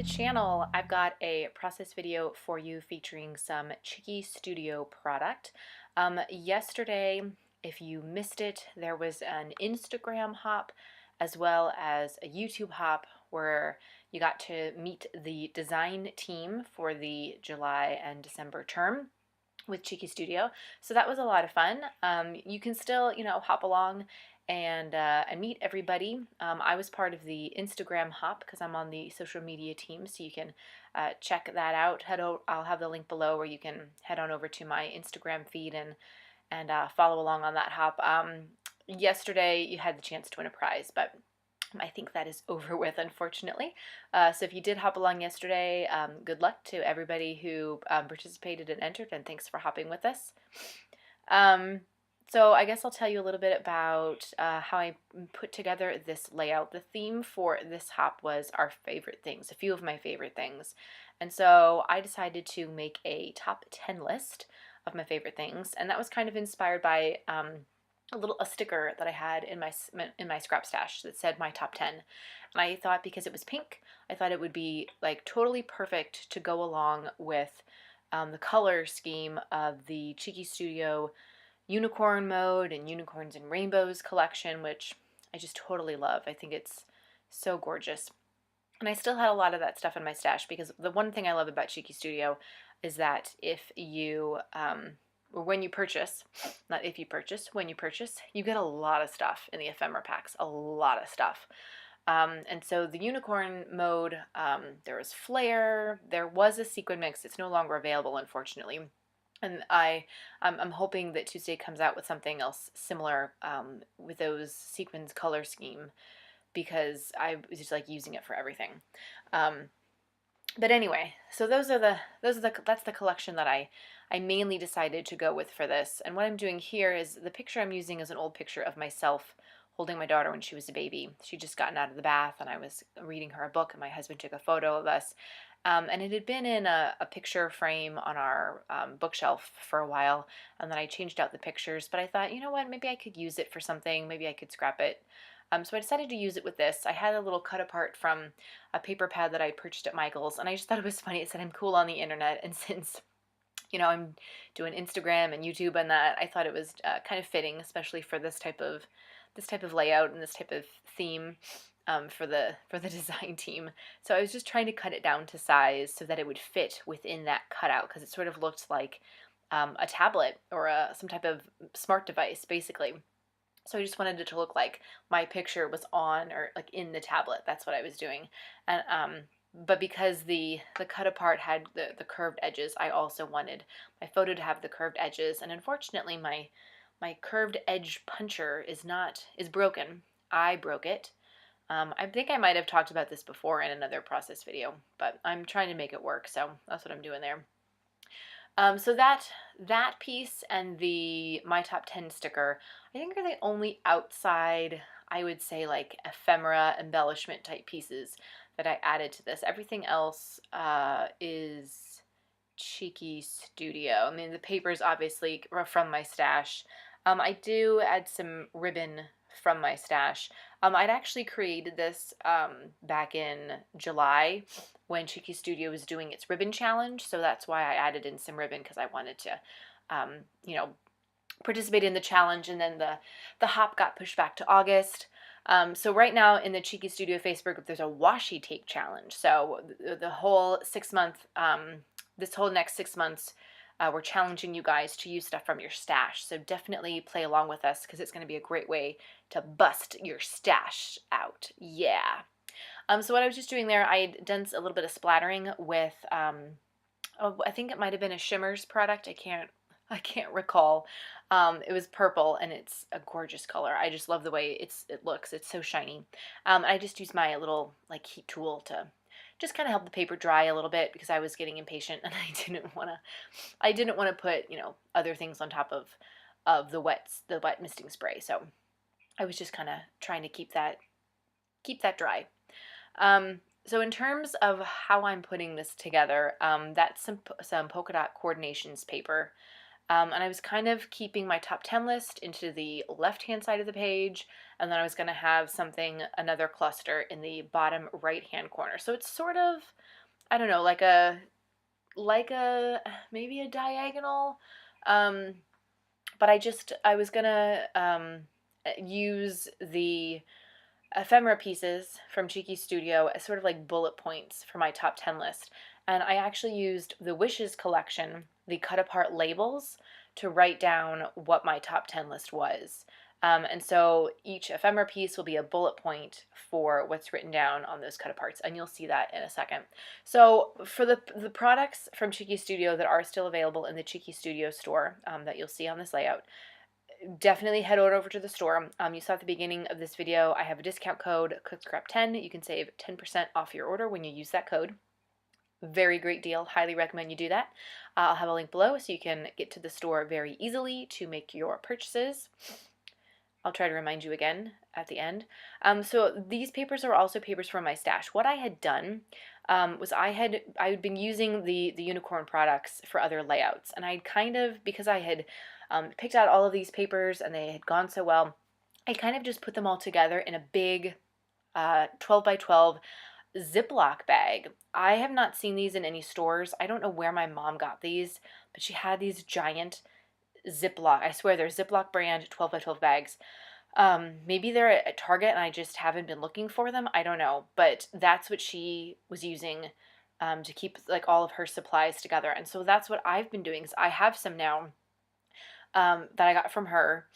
the channel. I've got a process video for you featuring some Chicky Studio product. Yesterday, if you missed it, there was an Instagram hop as well as a YouTube hop where you got to meet the design team for the July and December term with Cheeky Studio. So that was a lot of fun. You can still, hop along and meet everybody. I was part of the Instagram hop because I'm on the social media team, so you can check that out. I'll have the link below where you can head on over to my Instagram feed and follow along on that hop. Yesterday you had the chance to win a prize, but I think that is over with, unfortunately. So if you did hop along yesterday, good luck to everybody who participated and entered, and thanks for hopping with us. So I guess I'll tell you a little bit about how I put together this layout. The theme for this hop was our favorite things, a few of my favorite things. And so I decided to make a top 10 list of my favorite things, and that was kind of inspired by a sticker that I had in my scrap stash that said my top 10. And I thought because it was pink, I thought it would be like totally perfect to go along with the color scheme of the Cheeky Studio Unicorn Mode and Unicorns and Rainbows collection, which I just totally love. I think it's so gorgeous. And I still had a lot of that stuff in my stash because the one thing I love about Cheeky Studio is that if you or when you purchase, not if you purchase, when you purchase, you get a lot of stuff in the ephemera packs, a lot of stuff. And so the unicorn mode, there was flare, there was a sequin mix. It's no longer available, unfortunately. And I'm hoping that Tuesday comes out with something else similar with those sequins color scheme because I was just like using it for everything. But anyway, so that's the collection that I mainly decided to go with for this. And what I'm doing here is the picture I'm using is an old picture of myself holding my daughter when she was a baby. She'd just gotten out of the bath and I was reading her a book and my husband took a photo of us. And it had been in a picture frame on our bookshelf for a while, and then I changed out the pictures, but I thought, you know what, maybe I could use it for something, maybe I could scrap it. So I decided to use it with this. I had a little cut apart from a paper pad that I purchased at Michael's, and I just thought it was funny. It said I'm cool on the internet, and since I'm doing Instagram and YouTube and that, I thought it was kind of fitting, especially for this type of layout and this type of theme for the design team. So I was just trying to cut it down to size so that it would fit within that cutout because it sort of looked like a tablet or some type of smart device, basically. So I just wanted it to look like my picture was on or like in the tablet. That's what I was doing. And but because the cut apart had the curved edges, I also wanted my photo to have the curved edges. And unfortunately, my curved edge puncher is broken. I broke it. I think I might have talked about this before in another process video, but I'm trying to make it work, so that's what I'm doing there. So that piece and the My Top 10 sticker, I think are the only outside, I would say, like ephemera embellishment type pieces that I added to this. Everything else is Cheeky Studio. I mean, the papers obviously are from my stash. I do add some ribbon from my stash. I'd actually created this back in July when Cheeky Studio was doing its ribbon challenge, so that's why I added in some ribbon because I wanted to, participate in the challenge, and then the hop got pushed back to August. So right now in the Cheeky Studio Facebook group, there's a washi tape challenge. So the whole 6-month, this whole next 6 months, we're challenging you guys to use stuff from your stash. So definitely play along with us because it's going to be a great way to bust your stash out. Yeah. So what I was just doing there, I had done a little bit of splattering with, I think it might have been a Shimmers product. I can't recall. It was purple and it's a gorgeous color. I just love the way it looks. It's so shiny. I just used my little like heat tool to just kind of help the paper dry a little bit because I was getting impatient and I didn't want to put, other things on top of the wet misting spray. So I was just kind of trying to keep that dry. So in terms of how I'm putting this together, that's some polka dot coordinations paper. And I was kind of keeping my top 10 list into the left-hand side of the page, and then I was going to have another cluster in the bottom right-hand corner. So it's sort of, I don't know, maybe a diagonal. Um, but I was gonna use the ephemera pieces from Cheeky Studio as sort of like bullet points for my top 10 list. And I actually used the Wishes collection, the cut apart labels, to write down what my top 10 list was. And so each ephemera piece will be a bullet point for what's written down on those cut aparts, and you'll see that in a second. So for the products from Cheeky Studio that are still available in the Cheeky Studio store that you'll see on this layout, definitely head over to the store. You saw at the beginning of this video, I have a discount code, CookedScrap10. You can save 10% off your order when you use that code. Very great deal. Highly recommend you do that. I'll have a link below so you can get to the store very easily to make your purchases. I'll try to remind you again at the end. So these papers are also papers from my stash. What I had done was I had been using the unicorn products for other layouts, and I'd kind of, because I had picked out all of these papers and they had gone so well, I kind of just put them all together in a big 12 by 12 Ziploc bag. I have not seen these in any stores. I don't know where my mom got these, but she had these giant Ziploc, I swear they're Ziploc brand 12 by 12 bags. Maybe they're at Target and I just haven't been looking for them. I don't know, but that's what she was using to keep like all of her supplies together. And so that's what I've been doing. So I have some now that I got from her.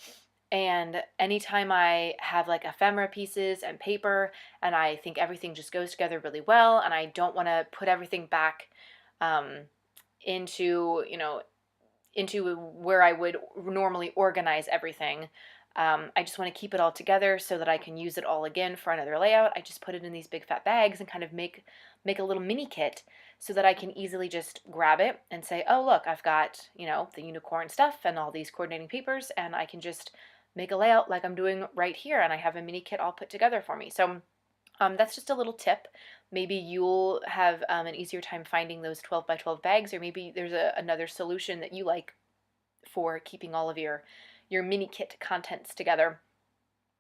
And anytime I have like ephemera pieces and paper and I think everything just goes together really well and I don't want to put everything back into, into where I would normally organize everything. I just want to keep it all together so that I can use it all again for another layout. I just put it in these big fat bags and kind of make a little mini kit so that I can easily just grab it and say, oh, look, I've got, the unicorn stuff and all these coordinating papers, and I can just make a layout like I'm doing right here, and I have a mini kit all put together for me. So that's just a little tip. Maybe you'll have an easier time finding those 12 by 12 bags, or maybe there's another solution that you like for keeping all of your mini kit contents together.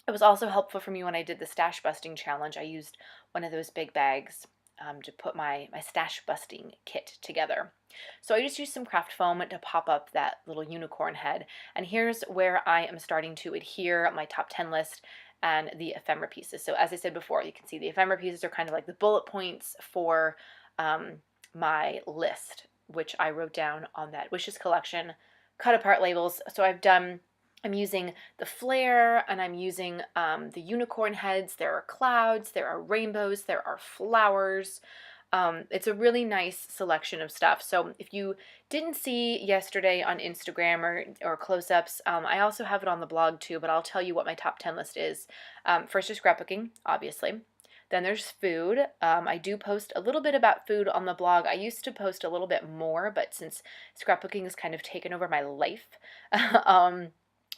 It was also helpful for me when I did the stash busting challenge. I used one of those big bags to put my stash busting kit together. So I just used some craft foam to pop up that little unicorn head. And here's where I am starting to adhere my top 10 list and the ephemera pieces. So as I said before, you can see the ephemera pieces are kind of like the bullet points for my list, which I wrote down on that Wishes collection cut apart labels. So I'm using the flare and I'm using the unicorn heads. There are clouds, there are rainbows, there are flowers. It's a really nice selection of stuff. So if you didn't see yesterday on Instagram or close-ups, I also have it on the blog too, but I'll tell you what my top 10 list is. First is scrapbooking, obviously. Then there's food. I do post a little bit about food on the blog. I used to post a little bit more, but since scrapbooking has kind of taken over my life,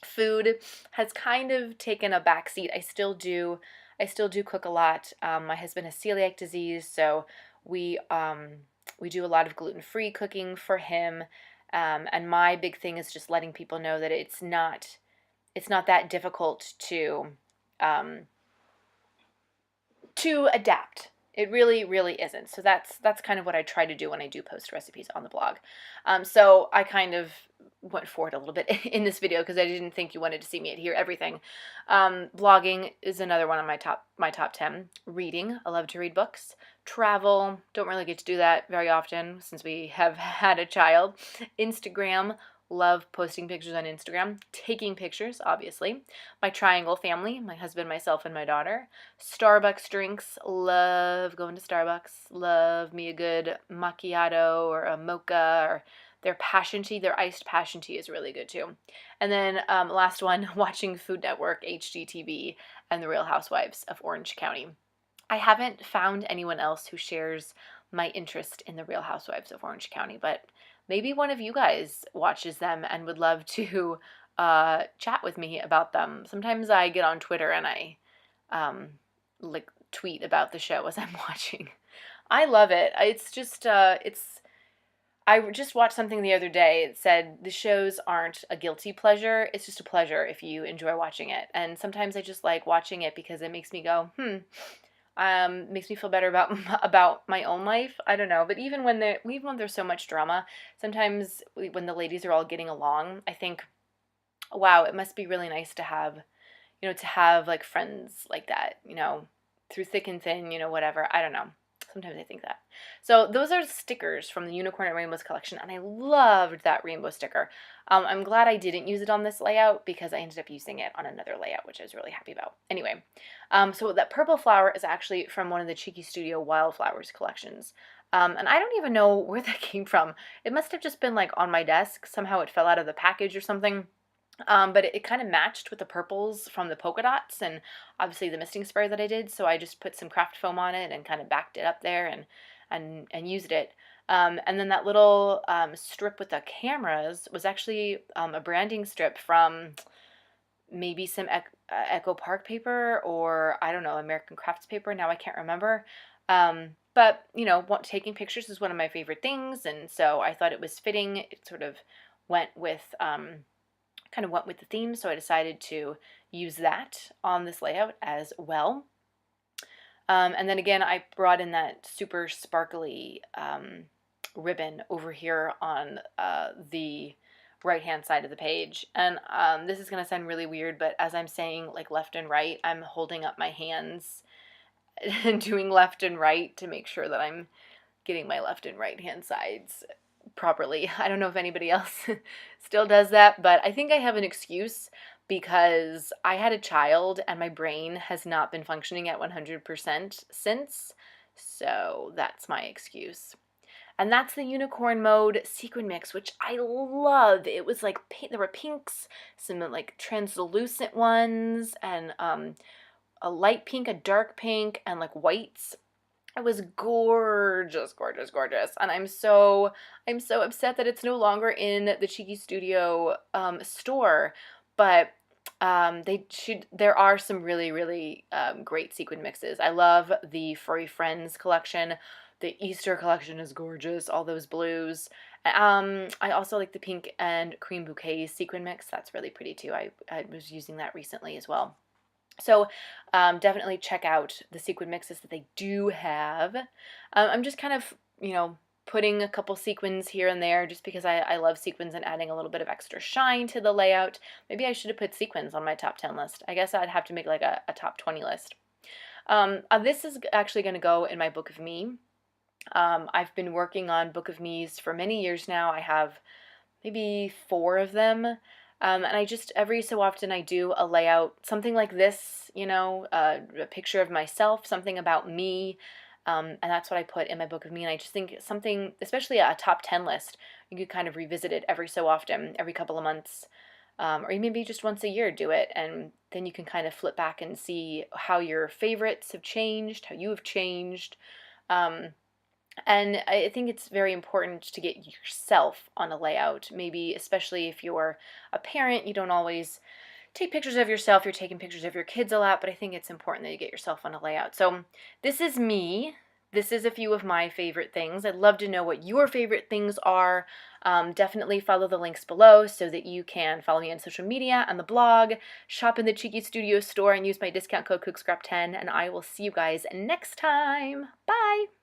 food has kind of taken a backseat. I still do cook a lot. My husband has celiac disease, so we do a lot of gluten-free cooking for him. And my big thing is just letting people know that it's not that difficult to adapt. It really, really isn't. So that's kind of what I try to do when I do post recipes on the blog. So I kind of went forward a little bit in this video because I didn't think you wanted to see me adhere everything. Blogging is another one of my top 10. Reading, I love to read books. Travel, don't really get to do that very often since we have had a child. Instagram, love posting pictures on Instagram, taking pictures, obviously. My triangle family, my husband, myself, and my daughter. Starbucks drinks, love going to Starbucks. Love me a good macchiato or a mocha, or their passion tea. Their iced passion tea is really good too. And then last one, watching Food Network, HGTV, and The Real Housewives of Orange County. I haven't found anyone else who shares my interest in The Real Housewives of Orange County, but maybe one of you guys watches them and would love to chat with me about them. Sometimes I get on Twitter and I tweet about the show as I'm watching. I love it. It's just I just watched something the other day. It said the shows aren't a guilty pleasure. It's just a pleasure if you enjoy watching it. And sometimes I just like watching it because it makes me go, makes me feel better about about my own life. I don't know, but even when there's so much drama, sometimes when the ladies are all getting along, I think, wow, it must be really nice to have, to have like friends like that, through thick and thin, whatever. I don't know. Sometimes I think that. So those are stickers from the Unicorn and Rainbows collection, and I loved that rainbow sticker. I'm glad I didn't use it on this layout because I ended up using it on another layout, which I was really happy about. Anyway, so that purple flower is actually from one of the Cheeky Studio Wildflowers collections. And I don't even know where that came from. It must have just been like on my desk. Somehow it fell out of the package or something. But it kind of matched with the purples from the polka dots and obviously the misting spray that I did. So I just put some craft foam on it and kind of backed it up there and used it. And then that little strip with the cameras was actually a branding strip from maybe some Echo Park paper, or I don't know, American Crafts paper. Now I can't remember. But taking pictures is one of my favorite things, and so I thought it was fitting. It sort of went with the theme, so I decided to use that on this layout as well. And then again, I brought in that super sparkly ribbon over here on the right-hand side of the page. And this is going to sound really weird, but as I'm saying like left and right, I'm holding up my hands and doing left and right to make sure that I'm getting my left and right hand sides properly. I don't know if anybody else still does that, but I think I have an excuse because I had a child and my brain has not been functioning at 100% since, so that's my excuse. And that's the Unicorn Mode sequin mix, which I love. It was like there were pinks, some like translucent ones, and a light pink, a dark pink, and like whites. It was gorgeous, gorgeous, gorgeous, and I'm so upset that it's no longer in the Cheeky Studio store. But there are some really, really great sequin mixes. I love the Furry Friends collection. The Easter collection is gorgeous. All those blues. I also like the pink and cream bouquet sequin mix. That's really pretty too. I was using that recently as well. So definitely check out the sequin mixes that they do have. I'm just kind of, putting a couple sequins here and there just because I love sequins and adding a little bit of extra shine to the layout. Maybe I should have put sequins on my top 10 list. I guess I'd have to make like a top 20 list. This is actually going to go in my Book of Me. I've been working on Book of Me's for many years now. I have maybe 4 of them. And I just, every so often I do a layout, something like this, a picture of myself, something about me, and that's what I put in my Book of Me. And I just think something, especially a top 10 list, you could kind of revisit it every so often, every couple of months, or maybe just once a year do it, and then you can kind of flip back and see how your favorites have changed, how you have changed. And I think it's very important to get yourself on a layout. Maybe especially if you're a parent, you don't always take pictures of yourself. You're taking pictures of your kids a lot, but I think it's important that you get yourself on a layout. So this is me. This is a few of my favorite things. I'd love to know what your favorite things are. Definitely follow the links below so that you can follow me on social media, on the blog, shop in the Cheeky Studio store, and use my discount code CookScrap10. And I will see you guys next time. Bye!